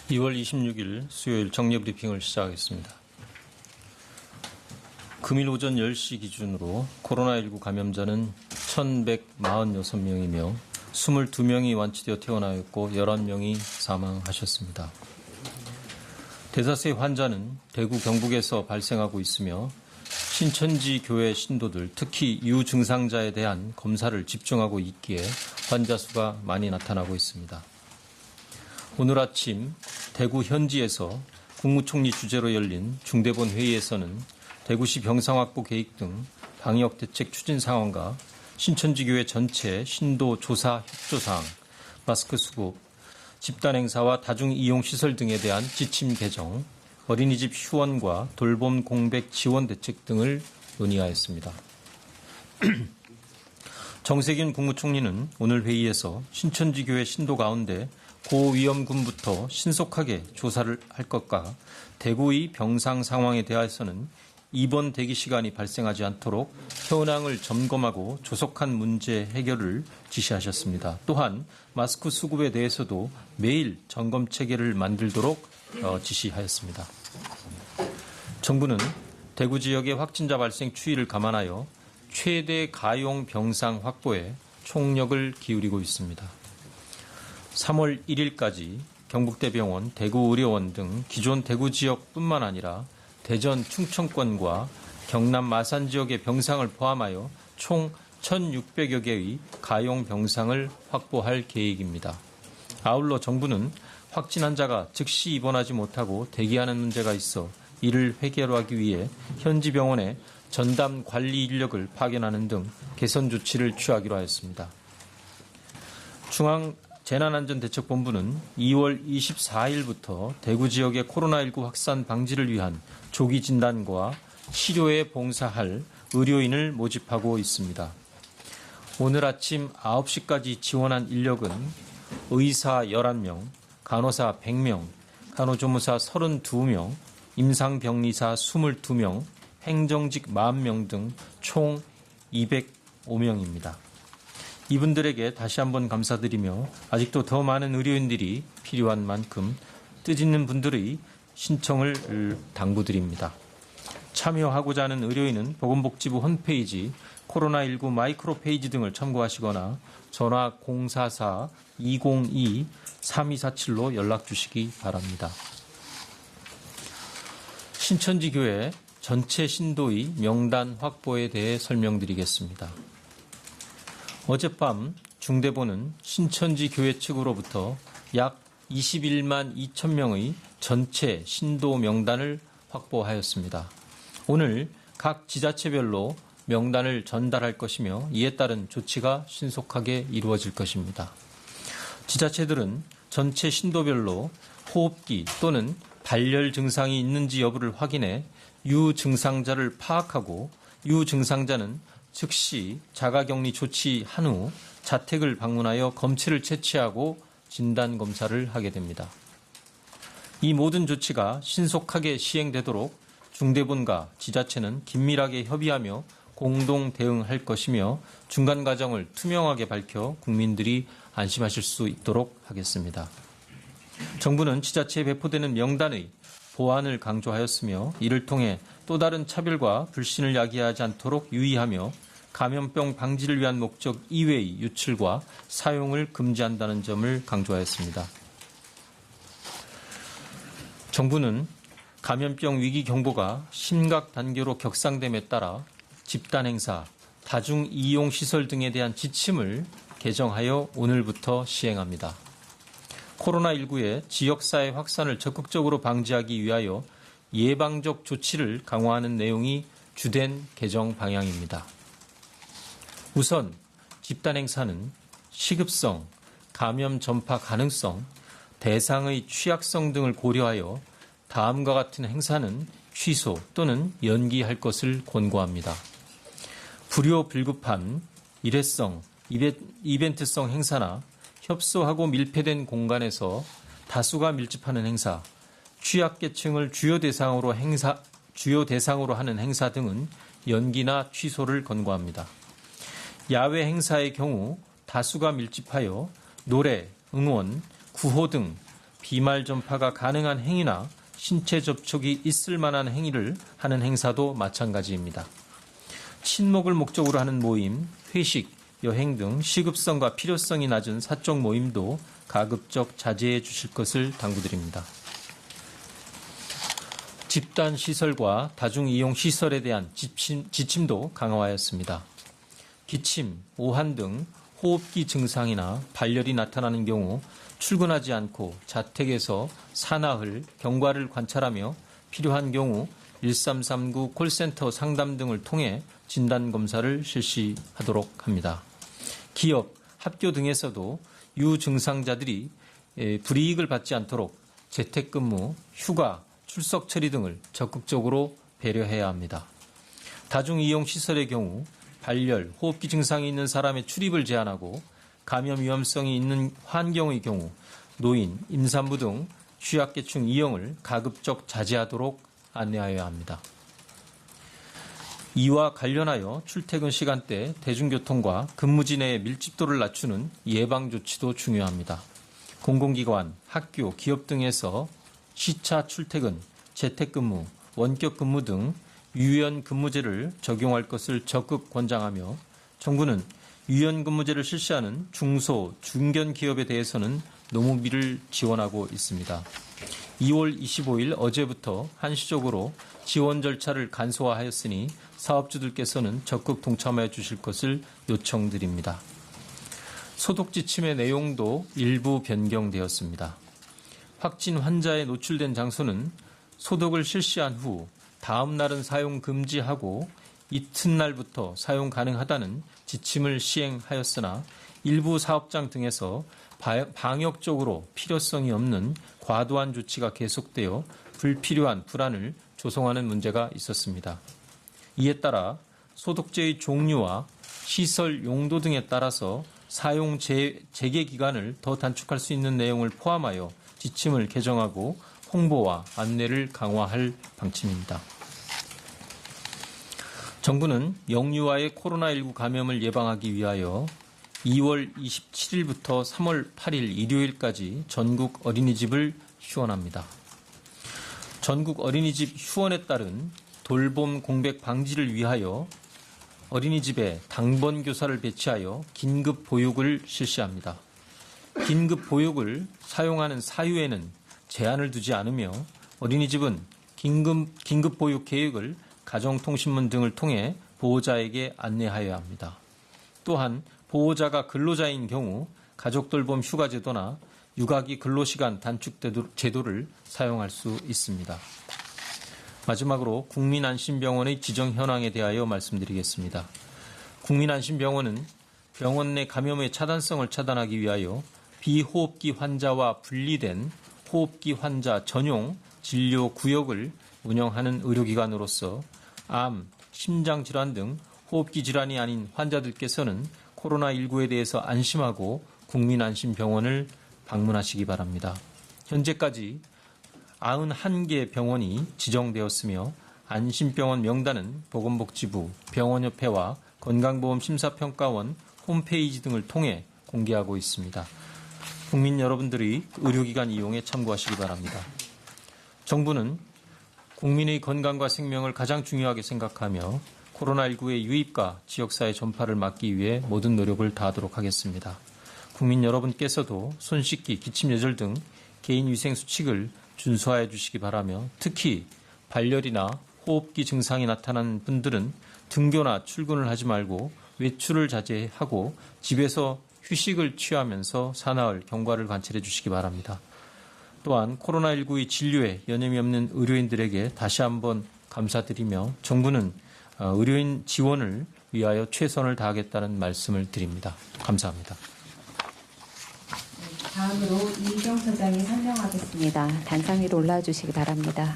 2월 26일 수요일 정례브리핑을 시작하겠습니다. 금일 오전 10시 기준으로 코로나19 감염자는 1,146명이며 22명이 완치되어 퇴원하였고 11명이 사망하셨습니다. 대다수의 환자는 대구 경북에서 발생하고 있으며 신천지 교회 신도들, 특히 유증상자에 대한 검사를 집중하고 있기에 환자 수가 많이 나타나고 있습니다. 오늘 아침 대구 현지에서 국무총리 주재로 열린 중대본 회의에서는 대구시 병상 확보 계획 등 방역 대책 추진 상황과 신천지교회 전체 신도 조사 협조사항, 마스크 수급, 집단 행사와 다중 이용 시설 등에 대한 지침 개정, 어린이집 휴원과 돌봄 공백 지원 대책 등을 논의하였습니다. 정세균 국무총리는 오늘 회의에서 신천지교회 신도 가운데 고위험군부터 신속하게 조사를 할 것과 대구의 병상 상황에 대해서는 입원 대기 시간이 발생하지 않도록 현황을 점검하고 조속한 문제 해결을 지시하셨습니다. 또한 마스크 수급에 대해서도 매일 점검 체계를 만들도록 지시하였습니다. 정부는 대구 지역의 확진자 발생 추이를 감안하여 최대 가용 병상 확보에 총력을 기울이고 있습니다. 3월 1일까지 경북대병원, 대구의료원 등 기존 대구 지역뿐만 아니라 대전, 충청권과 경남 마산 지역의 병상을 포함하여 총 1,600여 개의 가용 병상을 확보할 계획입니다. 아울러 정부는 확진 환자가 즉시 입원하지 못하고 대기하는 문제가 있어 이를 해결하기 위해 현지 병원에 전담 관리 인력을 파견하는 등 개선 조치를 취하기로 하였습니다. 중앙재난안전대책본부는 2월 24일부터 대구 지역의 코로나19 확산 방지를 위한 조기 진단과 치료에 봉사할 의료인을 모집하고 있습니다. 오늘 아침 9시까지 지원한 인력은 의사 11명, 간호사 100명, 간호조무사 32명, 임상병리사 22명, 행정직 40명 등 총 205명입니다. 이분들에게 다시 한번 감사드리며 아직도 더 많은 의료인들이 필요한 만큼 뜻있는 분들의 신청을 당부드립니다. 참여하고자 하는 의료인은 보건복지부 홈페이지 코로나19 마이크로 페이지 등을 참고하시거나 전화 044-202-3247로 연락 주시기 바랍니다. 신천지교회 전체 신도의 명단 확보에 대해 설명드리겠습니다. 어젯밤 중대본은 신천지 교회 측으로부터 약 21만 2천 명의 전체 신도 명단을 확보하였습니다. 오늘 각 지자체별로 명단을 전달할 것이며 이에 따른 조치가 신속하게 이루어질 것입니다. 지자체들은 전체 신도별로 호흡기 또는 발열 증상이 있는지 여부를 확인해 유증상자를 파악하고 유증상자는 즉시 자가격리 조치한 후 자택을 방문하여 검체를 채취하고 진단검사를 하게 됩니다. 이 모든 조치가 신속하게 시행되도록 중대본과 지자체는 긴밀하게 협의하며 공동 대응할 것이며 중간 과정을 투명하게 밝혀 국민들이 안심하실 수 있도록 하겠습니다. 정부는 지자체에 배포되는 명단의 보안을 강조하였으며 이를 통해 또 다른 차별과 불신을 야기하지 않도록 유의하며 감염병 방지를 위한 목적 이외의 유출과 사용을 금지한다는 점을 강조하였습니다. 정부는 감염병 위기 경보가 심각 단계로 격상됨에 따라 집단 행사, 다중 이용 시설 등에 대한 지침을 개정하여 오늘부터 시행합니다. 코로나19의 지역사회 확산을 적극적으로 방지하기 위하여 예방적 조치를 강화하는 내용이 주된 개정 방향입니다. 우선 집단 행사는 시급성, 감염 전파 가능성, 대상의 취약성 등을 고려하여 다음과 같은 행사는 취소 또는 연기할 것을 권고합니다. 불효불급한 일회성, 이벤트성 행사나 협소하고 밀폐된 공간에서 다수가 밀집하는 행사, 취약계층을 주요 대상으로 하는 행사 등은 연기나 취소를 권고합니다. 야외 행사의 경우 다수가 밀집하여 노래, 응원, 구호 등 비말 전파가 가능한 행위나 신체 접촉이 있을 만한 행위를 하는 행사도 마찬가지입니다. 친목을 목적으로 하는 모임, 회식, 여행 등 시급성과 필요성이 낮은 사적 모임도 가급적 자제해 주실 것을 당부드립니다. 집단 시설과 다중 이용 시설에 대한 지침도 강화하였습니다. 기침, 오한 등 호흡기 증상이나 발열이 나타나는 경우 출근하지 않고 자택에서 사나흘 경과를 관찰하며 필요한 경우 1339 콜센터 상담 등을 통해 진단검사를 실시하도록 합니다. 기업, 학교 등에서도 유증상자들이 불이익을 받지 않도록 재택근무, 휴가, 출석 처리 등을 적극적으로 배려해야 합니다. 다중이용시설의 경우 발열, 호흡기 증상이 있는 사람의 출입을 제한하고 감염 위험성이 있는 환경의 경우 노인, 임산부 등 취약계층 이용을 가급적 자제하도록 안내하여야 합니다. 이와 관련하여 출퇴근 시간대 대중교통과 근무지 내의 밀집도를 낮추는 예방 조치도 중요합니다. 공공기관, 학교, 기업 등에서 시차 출퇴근, 재택근무, 원격근무 등 유연근무제를 적용할 것을 적극 권장하며 정부는 유연근무제를 실시하는 중소, 중견 기업에 대해서는 노무비를 지원하고 있습니다. 2월 25일 어제부터 한시적으로 지원 절차를 간소화하였으니 사업주들께서는 적극 동참해 주실 것을 요청드립니다. 소독 지침의 내용도 일부 변경되었습니다. 확진 환자에 노출된 장소는 소독을 실시한 후 다음 날은 사용 금지하고 이튿날부터 사용 가능하다는 지침을 시행하였으나 일부 사업장 등에서 방역적으로 필요성이 없는 과도한 조치가 계속되어 불필요한 불안을 조성하는 문제가 있었습니다. 이에 따라 소독제의 종류와 시설 용도 등에 따라서 사용 재개 기간을 더 단축할 수 있는 내용을 포함하여 지침을 개정하고 홍보와 안내를 강화할 방침입니다. 정부는 영유아의 코로나19 감염을 예방하기 위하여 2월 27일부터 3월 8일 일요일까지 전국 어린이집을 휴원합니다. 전국 어린이집 휴원에 따른 돌봄 공백 방지를 위하여 어린이집에 당번 교사를 배치하여 긴급 보육을 실시합니다. 긴급 보육을 사용하는 사유에는 제한을 두지 않으며 어린이집은 긴급 보육 계획을 가정통신문 등을 통해 보호자에게 안내하여야 합니다. 또한 보호자가 근로자인 경우 가족돌봄 휴가제도나 육아기 근로시간 단축 제도를 사용할 수 있습니다. 마지막으로 국민안심병원의 지정 현황에 대하여 말씀드리겠습니다. 국민안심병원은 병원 내 감염의 차단성을 차단하기 위하여 비호흡기 환자와 분리된 호흡기 환자 전용 진료 구역을 운영하는 의료기관으로서 암, 심장질환 등 호흡기 질환이 아닌 환자들께서는 코로나19에 대해서 안심하고 국민안심병원을 방문하시기 바랍니다. 현재까지 91개 병원이 지정되었으며 안심병원 명단은 보건복지부, 병원협회와 건강보험심사평가원 홈페이지 등을 통해 공개하고 있습니다. 국민 여러분들이 의료기관 이용에 참고하시기 바랍니다. 정부는 국민의 건강과 생명을 가장 중요하게 생각하며 코로나19의 유입과 지역사회 전파를 막기 위해 모든 노력을 다하도록 하겠습니다. 국민 여러분께서도 손 씻기, 기침 예절 등 개인위생 수칙을 준수하여 주시기 바라며 특히 발열이나 호흡기 증상이 나타난 분들은 등교나 출근을 하지 말고 외출을 자제하고 집에서 휴식을 취하면서 사나흘 경과를 관찰해 주시기 바랍니다. 또한 코로나19의 진료에 여념이 없는 의료인들에게 다시 한번 감사드리며 정부는 의료인 지원을 위하여 최선을 다하겠다는 말씀을 드립니다. 감사합니다. 다음으로 이희경 소장이 설명하겠습니다. 단상 위로 올라와 주시기 바랍니다.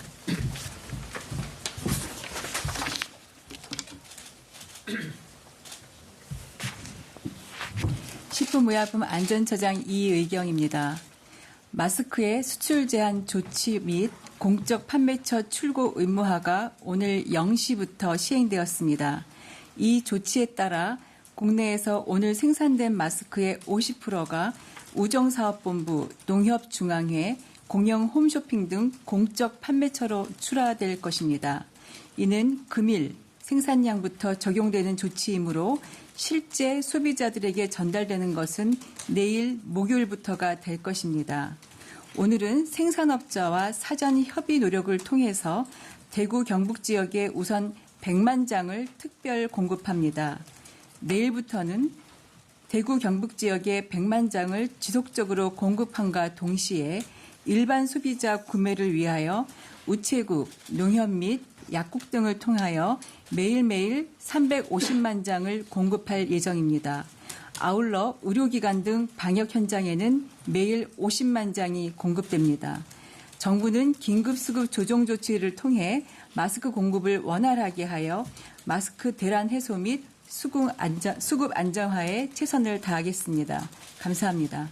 식품의약품안전처장 이의경입니다. 마스크의 수출 제한 조치 및 공적 판매처 출고 의무화가 오늘 0시부터 시행되었습니다. 이 조치에 따라 국내에서 오늘 생산된 마스크의 50%가 우정사업본부, 농협중앙회, 공영 홈쇼핑 등 공적 판매처로 출하될 것입니다. 이는 금일 생산량부터 적용되는 조치이므로 실제 소비자들에게 전달되는 것은 내일 목요일부터가 될 것입니다. 오늘은 생산업자와 사전 협의 노력을 통해서 대구 경북 지역에 우선 100만 장을 특별 공급합니다. 내일부터는 대구 경북 지역에 100만 장을 지속적으로 공급함과 동시에 일반 소비자 구매를 위하여 우체국, 농협 및 약국 등을 통하여 매일매일 350만 장을 공급할 예정입니다. 아울러 의료기관 등 방역 현장에는 매일 50만 장이 공급됩니다. 정부는 긴급수급 조정 조치를 통해 마스크 공급을 원활하게 하여 마스크 대란 해소 및 수급 안정화에 최선을 다하겠습니다. 감사합니다.